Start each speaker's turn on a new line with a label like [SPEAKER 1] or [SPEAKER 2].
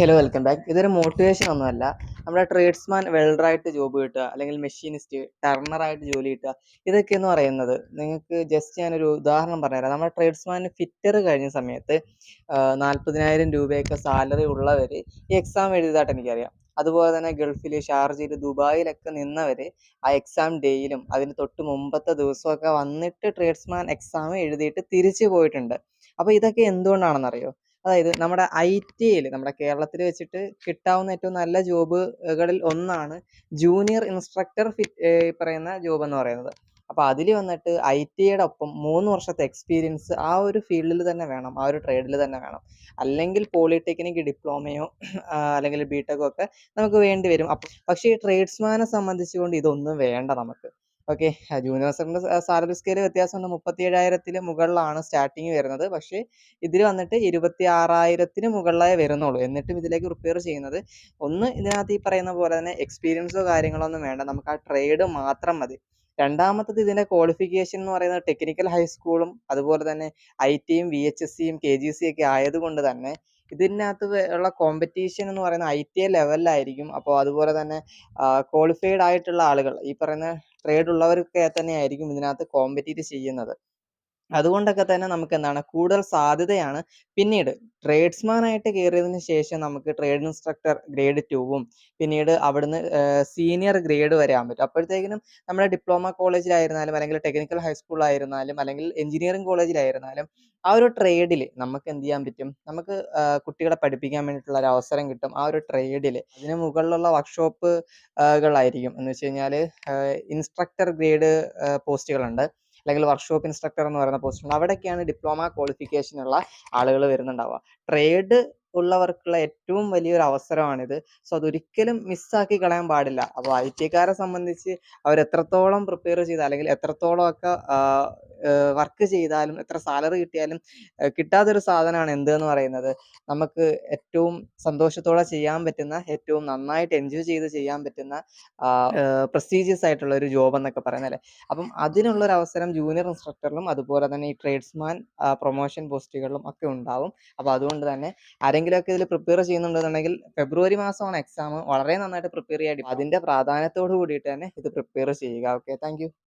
[SPEAKER 1] Hello welcome back. ഇതൊരു motivation ഒന്നുമല്ല. നമ്മുടെ ട്രേഡ്സ്മാൻ വെൽഡറായിട്ട് ജോബ് കിട്ടുക, അല്ലെങ്കിൽ മെഷീനിസ്റ്റ് ടർണറായിട്ട് ജോലി കിട്ടുക, ഇതൊക്കെ എന്ന് പറയുന്നത് നിങ്ങൾക്ക് ജസ്റ്റ് ഞാനൊരു ഉദാഹരണം പറഞ്ഞുതരാം. നമ്മുടെ ട്രേഡ്സ്മാൻ ഫിറ്റർ കഴിഞ്ഞ സമയത്ത് 40,000 രൂപയൊക്കെ സാലറി ഉള്ളവർ ഈ എക്സാം എഴുതിയതായിട്ട് എനിക്കറിയാം. അതുപോലെ തന്നെ ഗൾഫിൽ, ഷാർജയിൽ, ദുബായിലൊക്കെ നിന്നവർ ആ എക്സാം ഡേയിലും അതിന് തൊട്ട് മുമ്പത്തെ ദിവസമൊക്കെ വന്നിട്ട് ട്രേഡ്സ്മാൻ എക്സാം എഴുതിയിട്ട് തിരിച്ചു പോയിട്ടുണ്ട്. അപ്പോൾ ഇതൊക്കെ എന്തുകൊണ്ടാണെന്നറിയോ? അതായത് നമ്മുടെ ഐ.ടി.ഐയിൽ നമ്മുടെ കേരളത്തിൽ വെച്ചിട്ട് കിട്ടാവുന്ന ഏറ്റവും നല്ല ജോബുകളിൽ ഒന്നാണ് ജൂനിയർ ഇൻസ്ട്രക്ടർ ഈ പറയുന്ന ജോബ് എന്ന് പറയുന്നത്. അപ്പോൾ അതിൽ വന്നിട്ട് ഐ.ടി.ഐയുടെ ഒപ്പം 3 വർഷത്തെ എക്സ്പീരിയൻസ് ആ ഒരു ഫീൽഡിൽ തന്നെ വേണം, ആ ഒരു ട്രേഡിൽ തന്നെ വേണം. അല്ലെങ്കിൽ പോളിടെക്നിക് ഡിപ്ലോമയോ അല്ലെങ്കിൽ ബിടെക്കോ ഒക്കെ നമുക്ക് വേണ്ടി വരും. പക്ഷേ ഈ ട്രേഡ്സ്മാനെ സംബന്ധിച്ചുകൊണ്ട് ഇതൊന്നും വേണ്ട നമുക്ക്. ഓക്കെ, ജൂനിയർ ഇൻസ്ട്രക്ടറിന്റെ സാലറി സ്കെയിൽ വ്യത്യാസമുണ്ട്. 37,000 മുകളിലാണ് സ്റ്റാർട്ടിങ് വരുന്നത്. പക്ഷേ ഇതിൽ വന്നിട്ട് 26,000 മുകളിലേ വരുന്നുള്ളൂ. എന്നിട്ടും ഇതിലേക്ക് പ്രിപ്പയർ ചെയ്യുന്നത് ഒന്ന്, ഇതിനകത്ത് ഈ പറയുന്ന പോലെ തന്നെ എക്സ്പീരിയൻസോ കാര്യങ്ങളോ ഒന്നും വേണ്ട, നമുക്ക് ആ ട്രേഡ് മാത്രം മതി. രണ്ടാമത്തത്, ഇതിന്റെ ക്വാളിഫിക്കേഷൻ എന്ന് പറയുന്നത് ടെക്നിക്കൽ ഹൈസ്കൂളും അതുപോലെ തന്നെ ഐ.ടിയും VHSCയും KGC ഒക്കെ ആയതുകൊണ്ട് തന്നെ ഇതിനകത്ത് ഉള്ള കോമ്പറ്റീഷൻ എന്ന് പറയുന്നത് ഐ.ടി.ഐ ലെവലിലായിരിക്കും. അപ്പോൾ അതുപോലെ തന്നെ ക്വാളിഫൈഡ് ആയിട്ടുള്ള ആളുകൾ, ഈ പറയുന്ന ട്രേഡ് ഉള്ളവരൊക്കെ തന്നെയായിരിക്കും ഇതിനകത്ത് കോമ്പറ്റീറ്റ് ചെയ്യുന്നത്. അതുകൊണ്ടൊക്കെ തന്നെ നമുക്ക് എന്താണ് കൂടുതൽ സാധ്യതയാണ്. പിന്നീട് ട്രേഡ്സ്മാൻ ആയിട്ട് കയറിയതിന് ശേഷം നമുക്ക് ട്രേഡ് ഇൻസ്ട്രക്ടർ ഗ്രേഡ് 2ഉം പിന്നീട് അവിടുന്ന് സീനിയർ ഗ്രേഡ് വരെ ആകാൻ പറ്റും. അപ്പോഴത്തേക്കിനും നമ്മുടെ ഡിപ്ലോമ കോളേജിലായിരുന്നാലും അല്ലെങ്കിൽ ടെക്നിക്കൽ ഹൈസ്കൂളിലായിരുന്നാലും അല്ലെങ്കിൽ എഞ്ചിനീയറിംഗ് കോളേജിലായിരുന്നാലും ആ ഒരു ട്രേഡിൽ നമുക്ക് എന്ത് ചെയ്യാൻ പറ്റും? നമുക്ക് കുട്ടികളെ പഠിപ്പിക്കാൻ വേണ്ടിയിട്ടുള്ള ഒരു അവസരം കിട്ടും ആ ഒരു ട്രേഡിൽ. അതിന് മുകളിലുള്ള വർക്ക്ഷോപ്പ് കളായിരിക്കും എന്ന് വെച്ച് കഴിഞ്ഞാൽ ഇൻസ്ട്രക്ടർ ഗ്രേഡ് പോസ്റ്റുകളുണ്ട്, അല്ലെങ്കിൽ വർക്ക്ഷോപ്പ് ഇൻസ്ട്രക്ടർ എന്ന് പറയുന്ന പോസ്റ്റുണ്ട്. അവിടെയൊക്കെയാണ് ഡിപ്ലോമ ക്വാളിഫിക്കേഷൻ ഉള്ള ആളുകൾ വരുന്നുണ്ടാവുക. ട്രേഡ് ഉള്ളവർക്കുള്ള ഏറ്റവും വലിയൊരു അവസരമാണിത്. സോ അതൊരിക്കലും മിസ്സാക്കി കളയാൻ പാടില്ല. അപ്പോൾ ഐ.ടിക്കാരെ സംബന്ധിച്ച് അവർ എത്രത്തോളം പ്രിപ്പയർ ചെയ്ത് അല്ലെങ്കിൽ എത്രത്തോളം ഒക്കെ വർക്ക് ചെയ്താലും എത്ര സാലറി കിട്ടിയാലും കിട്ടാത്തൊരു സാധനമാണ് എന്തെന്ന് പറയുന്നത്, നമുക്ക് ഏറ്റവും സന്തോഷത്തോടെ ചെയ്യാൻ പറ്റുന്ന, ഏറ്റവും നന്നായിട്ട് എൻജോയ് ചെയ്ത് ചെയ്യാൻ പറ്റുന്ന പ്രസ്റ്റീജിയസ് ആയിട്ടുള്ള ഒരു ജോബ് എന്നൊക്കെ പറയുന്നത് അല്ലേ. അപ്പം അതിനുള്ളൊരു അവസരം ജൂനിയർ ഇൻസ്ട്രക്ടറിലും അതുപോലെ തന്നെ ഈ ട്രേഡ്സ്മാൻ പ്രൊമോഷൻ പോസ്റ്റുകളിലും ഒക്കെ ഉണ്ടാവും. അപ്പോൾ അതുകൊണ്ട് തന്നെ ആരെങ്കിലുമൊക്കെ ഇതിൽ പ്രിപ്പയർ ചെയ്യുന്നുണ്ടെന്നുണ്ടെങ്കിൽ ഫെബ്രുവരി മാസമാണ് എക്സാം. വളരെ നന്നായിട്ട് പ്രിപ്പയർ ചെയ്യാൻ, അതിൻ്റെ പ്രാധാന്യത്തോട് കൂടിയിട്ട് തന്നെ ഇത് പ്രിപ്പയർ ചെയ്യുക. Okay, thank you.